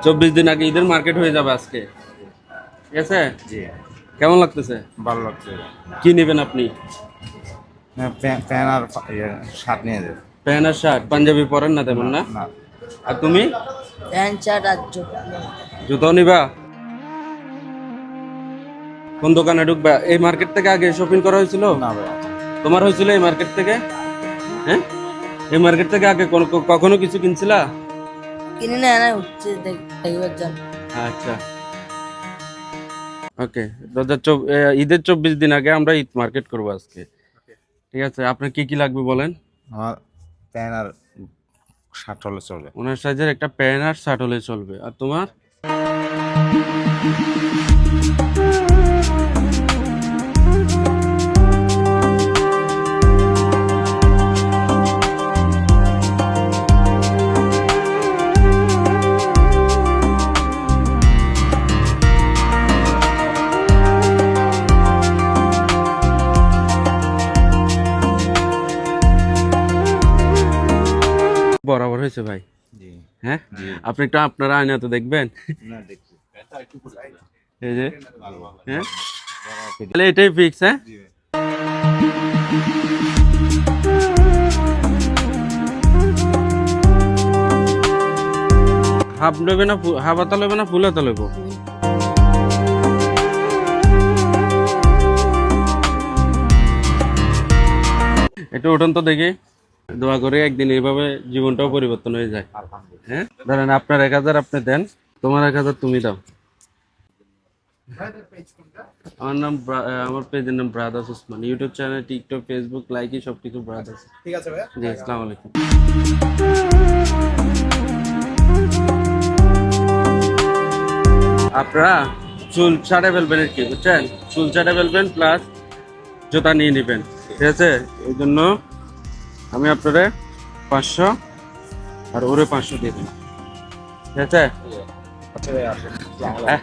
24 দিন আগে ঈদের মার্কেট হয়ে যাবে আজকে, ঠিক আছে? জি, কেমন লাগতেছে? ভালো লাগছে। কি নেবেন আপনি? প্যান আর শার্ট নিয়ে যাবে। প্যান্ট আর শার্ট, পাঞ্জাবি পরেন না তেমন না? না, আর তুমি? প্যান্ট শার্ট আর জুতো নিবা? কোন দোকানে ঢুকবা? এই মার্কেট থেকে আগে শপিং করা হয়েছিল? না ভাই, তোমার হয়েছিল এই মার্কেট থেকে? হ্যাঁ, এই মার্কেট থেকে আগে কখনো কিছু কিনছিলা? কিনে না না হচ্ছে দেখবার জন্য। আচ্ছা, ওকে। ঈদের 24 দিন আগে আমরা ঈদ মার্কেট করবো আজকে, ঠিক আছে? আপনার কি কি লাগবে বলেন? আমার প্যান আর শার্ট হলে চলবে। ওনার সাইজের একটা প্যান্ট আর শার্ট হলে চলবে। আর তোমার? বরাবর হয়েছে ভাই। জি, হ্যাঁ, আপনি একটু আপনারা আয়না তো দেখবেন। না দেখছি। এই যে, হ্যাঁ, তাহলে এটাই ফিক্স। হ্যাঁ, হাফ নেবে না, হাফ হাতা নেবে না, ফুল হাতা নেবো? একটু উঠুন তো দেখি। দোয়া করে একদিন এইভাবে জীবনটাও পরিবর্তন হয়ে যায়। হ্যাঁ, ধরেন আপনার 1000 আপনি দেন, তোমার 1000 তুমি দাও। আমার পেজের নাম brothers Osman, YouTube channel, TikTok, Facebook, Likee সবকিছু ব্রাদার্স। ঠিক আছে ভাই, জি, আসসালামু আলাইকুম। আপনারা চুল ছাড়ে ফেলবেন আর কি, বুঝছেন? চুল ছাড়ে ফেলবেন প্লাস জুতা নিয়ে নেবেন, ঠিক আছে? এই জন্য আমি আপনারে 500 আর ওরে 500 দিয়ে দেব, ঠিক আছে? আচ্ছা ভাই, আসেন। হ্যাঁ।